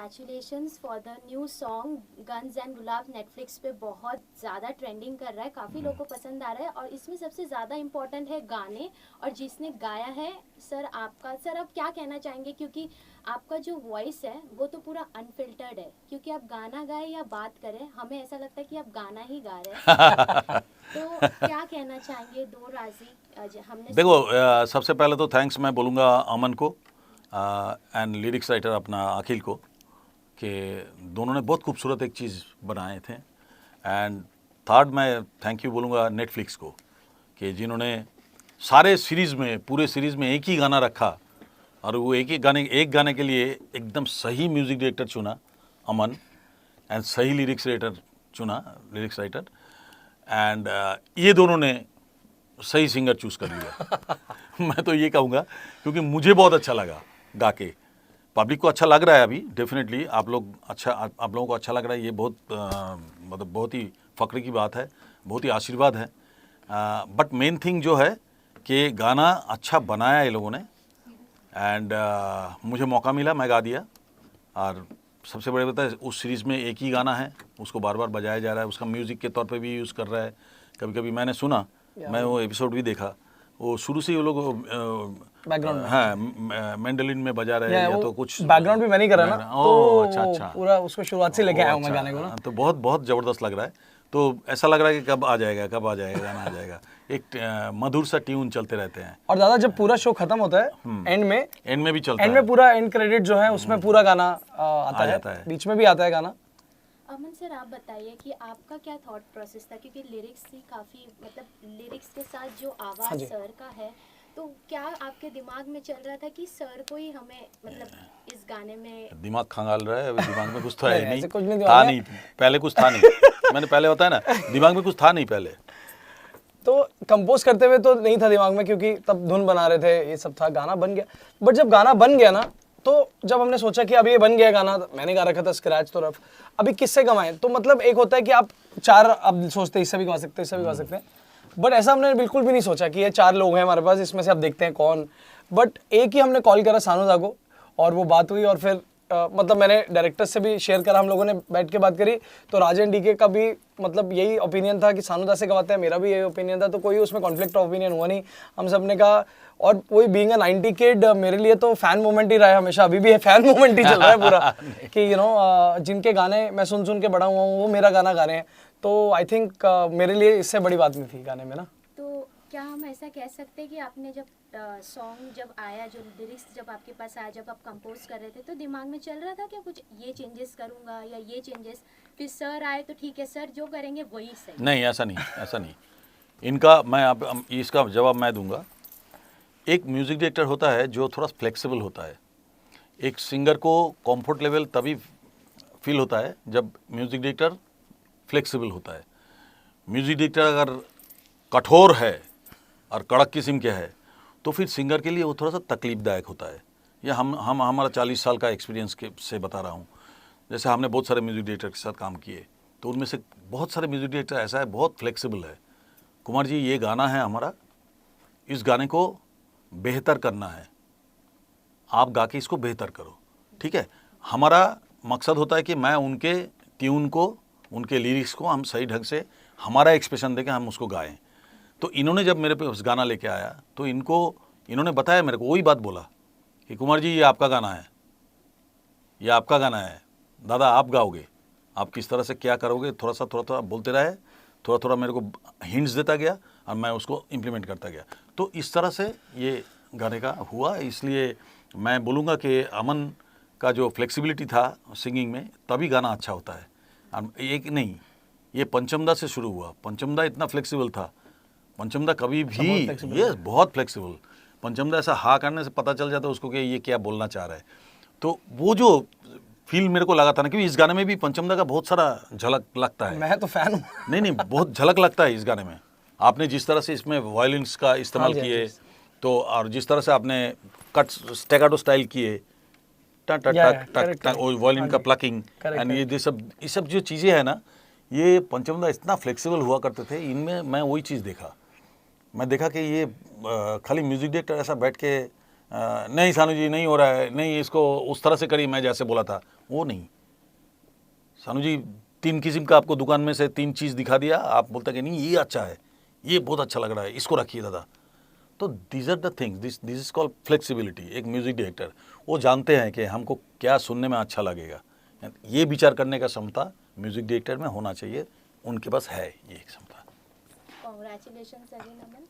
Congratulations for the new song guns and gulab. Netflix पे बहुत ज़्यादा ट्रेंडिंग कर रहा है, काफ़ी लोगों को पसंद आ रहा है और इसमें सबसे ज़्यादा इम्पोर्टेंट है गाने और जिसने गाया है। सर आपका, सर आप क्या कहना चाहेंगे, क्योंकि आपका जो वॉइस है वो तो पूरा अनफिल्टर्ड है, क्योंकि आप गाना गाए या बात करें हमें ऐसा लगता है कि आप गाना ही गा रहे हैं। तो क्या कहना चाहेंगे दो राजी हमने देखो सबसे पहले तो थैंक्स मैं बोलूँगा अमन को एंड लिरिक्स राइटर अपना अखिल को कि दोनों ने बहुत खूबसूरत एक चीज़ बनाए थे। एंड थर्ड मैं थैंक यू बोलूँगा नेटफ्लिक्स को कि जिन्होंने सारे सीरीज़ में, पूरे सीरीज़ में एक ही गाना रखा और वो एक गाने के लिए एकदम सही म्यूज़िक डायरेक्टर चुना अमन एंड सही लिरिक्स राइटर एंड ये दोनों ने सही सिंगर चूज़ कर लिया। मैं तो ये कहूँगा क्योंकि मुझे बहुत अच्छा लगा गा के, पब्लिक को अच्छा लग रहा है अभी डेफिनेटली, आप लोगों को अच्छा लग रहा है, ये बहुत मतलब बहुत ही फ़ख्र की बात है, बहुत ही आशीर्वाद है। बट मेन थिंग जो है कि गाना अच्छा बनाया ये लोगों ने एंड मुझे मौका मिला, मैं गा दिया। और सबसे बड़ी बात है उस सीरीज़ में एक ही गाना है, उसको बार बार बजाया जा रहा है, उसका म्यूज़िक के तौर पे भी यूज़ कर रहा है। कभी कभी मैंने सुना, मैं वो एपिसोड भी देखा, वो शुरू से ही वो लोग बैकग्राउंड हाँ मैंडोलिन में बजा रहे हैं या तो कुछ बैकग्राउंड भी मैं नहीं कर रहा ना, तो अच्छा पूरा उसको शुरुआत से लेके आया हूँ मैं गाने को ना, तो बहुत बहुत ज़बरदस्त लग रहा है। तो ऐसा लग रहा है कि कब आ जाएगा गाना आ जाएगा। एक मधुर सा ट्यून चलते रहते हैं। और दादा जब पूरा शो खत्म होता है एंड में भी चलता है, एंड में पूरा एंड क्रेडिट जो है उसमें पूरा गाना आता जाता है, बीच में भी आता है गाना। अमन सर आप बताइए कि आपका क्या थॉट प्रोसेस था, क्योंकि लिरिक्स ही काफ़ी, मतलब लिरिक्स के साथ जो आवाज़ सर का है, तो क्या आपके दिमाग में चल रहा था कि सर को ही हमें मतलब इस गाने में दिमाग खंगाल रहा है? अभी दिमाग में कुछ तो है ऐसे कुछ नहीं था नहीं, पहले कुछ था नहीं। मैंने पहले बताया ना, दिमाग में कुछ था नहीं पहले, तो कंपोज करते हुए तो नहीं था दिमाग में, क्योंकि तब धुन बना रहे थे, ये सब था, गाना बन गया। बट जब गाना बन गया ना, तो जब हमने सोचा कि अब ये बन गया गाना, मैंने गा रखा था स्क्रैच तो रफ, अभी किससे गवाएं, तो मतलब एक होता है कि आप चार, अब सोचते हैं इससे भी गा सकते हैं, इससे भी गा सकते हैं, बट ऐसा हमने बिल्कुल भी नहीं सोचा कि ये चार लोग हैं हमारे पास, इसमें से अब देखते हैं कौन। बट एक ही हमने कॉल करा सानुदा को और वो बात हुई, और फिर मतलब मैंने डायरेक्टर से भी शेयर करा, हम लोगों ने बैठ के बात करी, तो राजन डीके का भी मतलब यही ओपिनियन था कि सानुदा से गवाते हैं, मेरा भी यही ओपिनियन था, तो कोई उसमें कॉन्फ्लिक्ट ऑफ ओपिनियन हुआ नहीं, हम सब ने कहा। और वही बीइंग अ 90 किड मेरे लिए तो फैन मोमेंट ही रहा है हमेशा, अभी भी है फैन मोमेंट ही चल रहा है पूरा कि जिनके गाने मैं सुन सुन के बड़ा हुआ हूँ वो मेरा गाना गा रहे हैं, तो आई थिंक मेरे लिए इससे बड़ी बात नहीं थी गाने में ना। तो क्या हम ऐसा कह सकते हैं कि आपने जब सॉन्ग जब आया, जो लिरिक्स जब आपके पास आया, जब आप कंपोज कर रहे थे, तो दिमाग में चल रहा था कि कुछ ये चेंजेस करूंगा या ये चेंजेस, फिर सर आए तो ठीक है सर जो करेंगे वही सही? नहीं, ऐसा नहीं। इनका इसका जवाब मैं दूंगा। एक म्यूज़िक डायरेक्टर होता है जो थोड़ा फ्लेक्सिबल होता है। एक सिंगर को कंफर्ट लेवल तभी फील होता है जब म्यूज़िक डायरेक्टर फ्लेक्सिबल होता है। म्यूज़िक डायरेक्टर अगर कठोर है और कड़क किस्म के है तो फिर सिंगर के लिए वो थोड़ा सा तकलीफदायक होता है। ये हम हमारा 40 साल का एक्सपीरियंस से बता रहा हूँ। जैसे हमने बहुत सारे म्यूज़िक डायरेक्टर के साथ काम किए, तो उनमें से बहुत सारे म्यूज़िक डायरेक्टर ऐसा है, बहुत फ्लेक्सिबल है। कुमार जी ये गाना है हमारा, इस गाने को बेहतर करना है, आप गा के इसको बेहतर करो, ठीक है। हमारा मकसद होता है कि मैं उनके ट्यून को, उनके लिरिक्स को हम सही ढंग से हमारा एक्सप्रेशन देके हम उसको गाएं। तो इन्होंने जब मेरे पे उस गाना लेके आया तो इन्होंने बताया मेरे को, वही बात बोला कि कुमार जी ये आपका गाना है, ये आपका गाना है, दादा आप गाओगे, आप किस तरह से क्या करोगे, थोड़ा थोड़ा बोलते रहे, थोड़ा थोड़ा मेरे को हिंट्स देता गया और मैं उसको इम्प्लीमेंट करता गया। तो इस तरह से ये गाने का हुआ। इसलिए मैं बोलूँगा कि अमन का जो फ्लेक्सिबिलिटी था सिंगिंग में, तभी गाना अच्छा होता है। एक नहीं, ये पंचमदा से शुरू हुआ। पंचमदा इतना फ्लेक्सिबल था, पंचमदा कभी भी, ये बहुत फ्लेक्सिबल। पंचमदा ऐसा हाँ करने से पता चल जाता है उसको कि ये क्या बोलना चाह रहा है। तो वो जो फील मेरे को लगा था ना, क्योंकि इस गाने में भी पंचमदा का बहुत सारा झलक लगता है। मैं तो फैन हूँ। नहीं, बहुत झलक लगता है इस गाने में। आपने जिस तरह से इसमें वायलिन्स का इस्तेमाल किए, तो और जिस तरह से आपने कट स्टैकाटो स्टाइल किए, टक टक टक टक, वायलिन का प्लकिंग एंड ये सब जो चीज़ें हैं ना, ये पंचमदा इतना फ्लेक्सिबल हुआ करते थे। इनमें मैं वही चीज़ देखा। मैं देखा कि ये खाली म्यूज़िक डायरेक्टर ऐसा बैठ के नहीं सानू जी नहीं हो रहा है, नहीं इसको उस तरह से करिए मैं जैसे बोला था, वो नहीं। सानू जी 3 किस्म का आपको दुकान में से 3 चीज़ दिखा दिया, आप बोलते कि नहीं ये अच्छा है, ये बहुत अच्छा लग रहा है, इसको रखिए दादा। तो these are the things, this is called flexibility. एक म्यूजिक डायरेक्टर वो जानते हैं कि हमको क्या सुनने में अच्छा लगेगा, ये विचार करने का क्षमता म्यूजिक डायरेक्टर में होना चाहिए, उनके पास है ये क्षमता। कॉन्ग्रेचुलेशन अगेन अमन।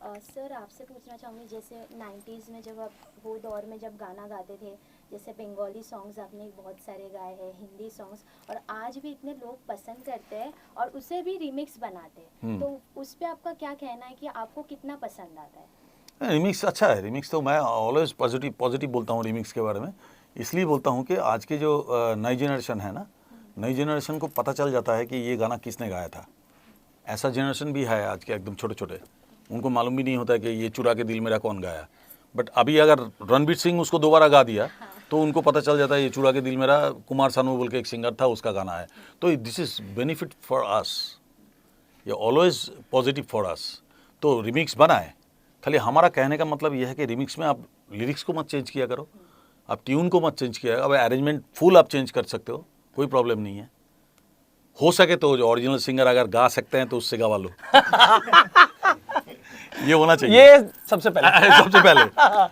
सर आपसे पूछना चाहूँगी, जैसे 90s में जब आप वो दौर में जब गाना गाते थे, जैसे बंगाली सॉन्ग्स आपने बहुत सारे गाए हैं, हिंदी सॉन्ग्स, और आज भी इतने लोग पसंद करते हैं और उसे भी रिमिक्स बनाते हैं, तो उस पे आपका क्या कहना है कि आपको कितना पसंद आता है? रिमिक्स अच्छा है। रिमिक्स तो मैं ऑलवेज पॉजिटिव बोलता हूँ रिमिक्स के बारे में। इसलिए बोलता हूँ कि आज के जो नई जनरेशन है ना, नई जनरेशन को पता चल जाता है कि ये गाना किसने गाया था। ऐसा जनरेशन भी है आज के एकदम छोटे छोटे, उनको मालूम भी नहीं होता है कि ये चुरा के दिल मेरा कौन गाया। बट अभी अगर रणवीर सिंह उसको दोबारा गा दिया तो उनको पता चल जाता है ये चुरा के दिल मेरा कुमार सानू बोल के एक सिंगर था उसका गाना है। तो this is benefit for us, ये ऑलवेज पॉजिटिव फॉर अस। तो रिमिक्स बनाए, खाली हमारा कहने का मतलब यह है कि रिमिक्स में आप लिरिक्स को मत चेंज किया करो, आप ट्यून को मत चेंज किया। अब अरेंजमेंट फुल आप चेंज कर सकते हो, कोई प्रॉब्लम नहीं है। हो सके तो जो ओरिजिनल सिंगर अगर गा सकते हैं तो उससे गवा लो ये होना चाहिए, ये सबसे पहले सबसे पहले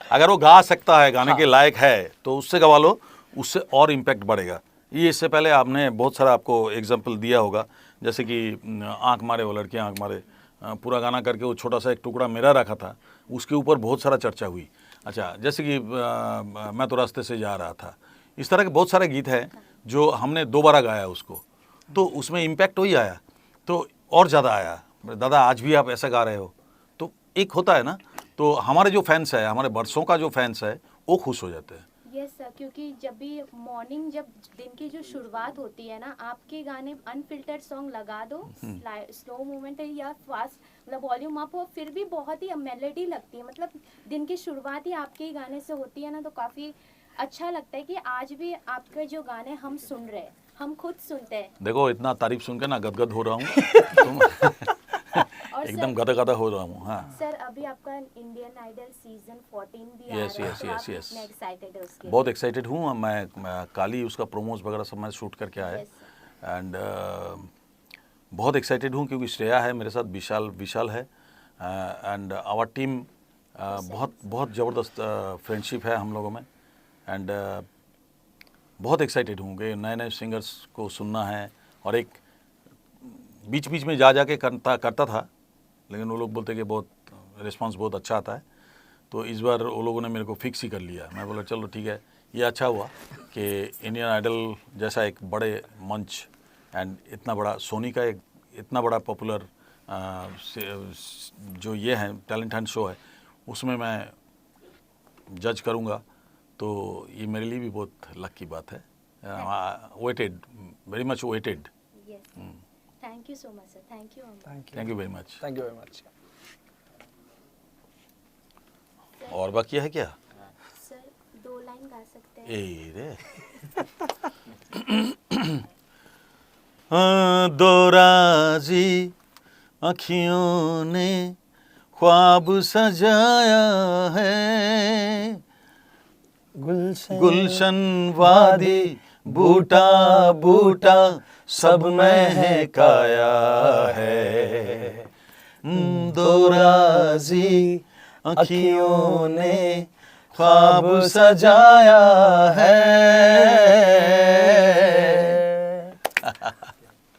अगर वो गा सकता है, गाने के लायक है, तो उससे गवा लो, उससे और इम्पैक्ट बढ़ेगा। ये इससे पहले आपने बहुत सारा आपको एग्जाम्पल दिया होगा, जैसे कि आंख मारे वो लड़के आंख मारे, पूरा गाना करके वो छोटा सा एक टुकड़ा मेरा रखा था, उसके ऊपर बहुत सारा चर्चा हुई। अच्छा, जैसे कि मैं तो रास्ते से जा रहा था, इस तरह के बहुत सारे गीत हैं जो हमने दोबारा गाया उसको, तो उसमें इम्पैक्ट वही आया, तो और ज़्यादा आया। दादा आज भी आप ऐसा गा रहे हो, तो एक होता है ना, तो हमारे जो फैंस है, हमारे बरसों का जो फैंस है, वो खुश हो जाते हैं। यस सर, क्योंकि जब भी मॉर्निंग, जब दिन की जो शुरुआत होती है ना, आपके गाने अनफिल्टर्ड सॉन्ग लगा दो, स्लो मूवमेंट है या फास्ट, मतलब वॉल्यूम अप हो, फिर भी बहुत ही मेलोडी लगती है। मतलब दिन की शुरुआत ही आपके ही गाने से होती है ना, तो काफ़ी अच्छा लगता है कि आज भी आपके जो गाने हम सुन रहे हैं, हम खुद सुनते हैं। देखो इतना तारीफ सुन के ना गदगद हो रहा हूँ और एकदम गदा हो रहा हूँ। हाँ सर, अभी आपका इंडियन आइडल सीजन 14 भी आ यस रहा है, यस तो यस आप यस कितने एक्साइटेड है उसके बहुत एक्साइटेड हूँ मैं काली उसका प्रोमोज वगैरह सब मैं शूट करके आया, Yes, एंड बहुत एक्साइटेड हूँ क्योंकि श्रेया है मेरे साथ, विशाल है, एंड आवर टीम बहुत ज़बरदस्त फ्रेंडशिप है हम लोगों में, एंड बहुत एक्साइटेड हूँ कि नए नए सिंगर्स को सुनना है। और एक बीच में जा के करता था, लेकिन वो लोग बोलते कि बहुत रिस्पांस बहुत अच्छा आता है, तो इस बार वो लोगों ने मेरे को फिक्स ही कर लिया। मैं बोला चलो ठीक है, ये अच्छा हुआ कि इंडियन आइडल जैसा एक बड़े मंच एंड इतना बड़ा सोनी का एक इतना बड़ा पॉपुलर जो ये है टैलेंट हंट शो है, उसमें मैं जज करूँगा, तो ये मेरे लिए भी बहुत लक की बात है। Waited, very much waited. Thank you so much sir, thank you. Thank you very much. Thank you very much. और बाकी है क्या सर? 2 लाइन गा सकते हैं? ए रे दो राजी अखियों ने ख्वाब सजाया है, गुलशन वादी बूटा बूटा सब महकाया है, दो राजी अखियों ने ख्वाब सजाया है।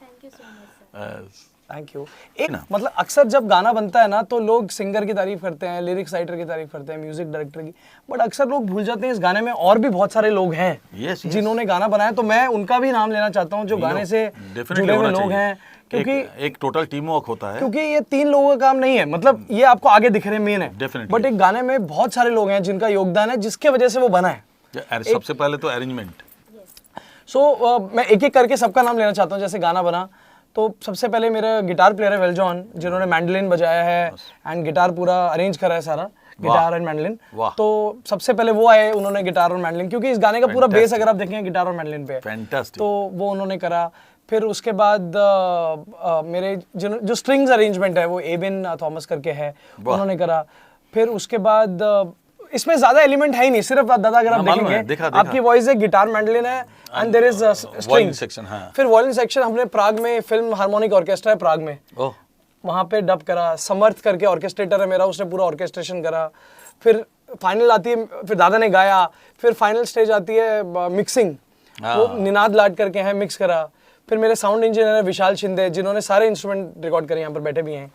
Thank you so much sir. Thank you. एक मतलब अक्सर जब गाना बनता है ना, तो लोग सिंगर की तारीफ करते हैं, लिरिक्स राइटर की तारीफ करते हैं, म्यूजिक डायरेक्टर की, बट अक्सर लोग भूल जाते हैं इस गाने में और भी बहुत सारे लोग हैं yes, जिन्होंने गाना बनाया। तो मैं उनका भी नाम लेना चाहता हूँ जो गाने से जुड़े हुए लोग हैं, क्योंकि एक टोटल टीम वर्क होता है, क्योंकि ये 3 लोगों का काम नहीं है। मतलब ये आपको आगे दिख रहे मेन है, Definitely. बट एक गाने में बहुत सारे लोग हैं जिनका योगदान है, जिसके वजह से वो बना है। सबसे पहले तो अरेंजमेंट। सो मैं एक एक करके सबका नाम लेना चाहता हूँ। जैसे गाना बना तो सबसे पहले मेरा गिटार प्लेयर है वेलजॉन, जिन्होंने मैंडोलिन बजाया है एंड गिटार पूरा अरेंज करा है सारा, गिटार एंड मैंडोलिन। तो सबसे पहले वो आए, उन्होंने गिटार और मैंडोलिन, क्योंकि इस गाने का पूरा बेस अगर आप देखें गिटार और मैंडोलिन पे है, तो वो उन्होंने करा। फिर उसके बाद मेरे जो स्ट्रिंग्स अरेंजमेंट है वो एबिन थॉमस करके है, उन्होंने करा। फिर उसके बाद इसमें ज्यादा एलिमेंट है ही नहीं, सिर्फ दादा अगर आप मालूम है, देखेंगे देखा। आपकी वॉइस है, गिटार मैंडलिन है and there is string section. हाँ, फिर वॉयलिन सेक्शन हमने प्राग में, फिल्म हार्मोनिक ऑर्केस्ट्रा है प्राग में, ओह वहाँ पे डब करा। समर्थ करके ऑर्केस्ट्रेटर है मेरा, उसने पूरा ऑर्केस्ट्रेशन करा। फिर फाइनल आती है, फिर दादा ने गाया। फिर फाइनल स्टेज आती है मिक्सिंग, वो निनाद लाड करके हैं, मिक्स करा। फिर मेरे साउंड इंजीनियर है विशाल शिंदे, जिन्होंने सारे इंस्ट्रूमेंट रिकॉर्ड करे, यहाँ पर बैठे भी हैं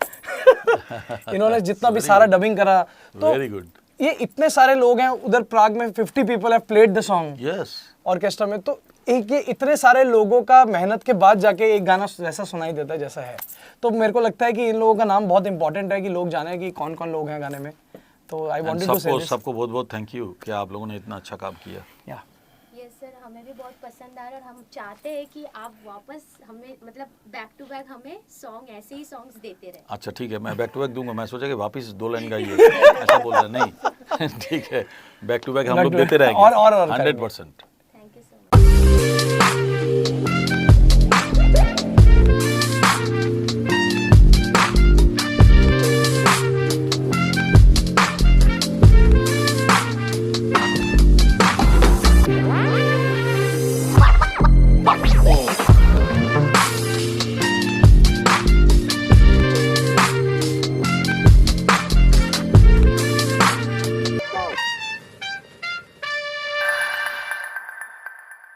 इन्होंने जितना भी सारा डबिंग करा। तो वेरी गुड। ये इतने सारे लोग हैं उधर प्राग में, 50 people have played the song yes, orchestra में। तो एक ये इतने सारे लोगों का मेहनत के बाद जाके एक गाना वैसा सुनाई देता है जैसा है। तो मेरे को लगता है कि इन लोगों का नाम बहुत इंपॉर्टेंट है कि लोग जाने कि कौन कौन लोग हैं गाने में। तो आई वांटेड टू से सबको बहुत बहुत थैंक यू कि आप लोगों ने इतना अच्छा काम किया। या यस सर, हमें भी बहुत पसंद आ रहा है और हम चाहते हैं कि आप वापस हमें मतलब बैक टू बैक हमें सॉन्ग ऐसे ही सॉन्ग्स देते रहे। अच्छा ठीक है, मैं बैक टू बैक दूंगा। मैं सोचा कि वापस 2 लाइन गाइए, ऐसा बोल रहा नहीं ठीक है, बैक टू बैक हम लोग देते रहेंगे और 100%।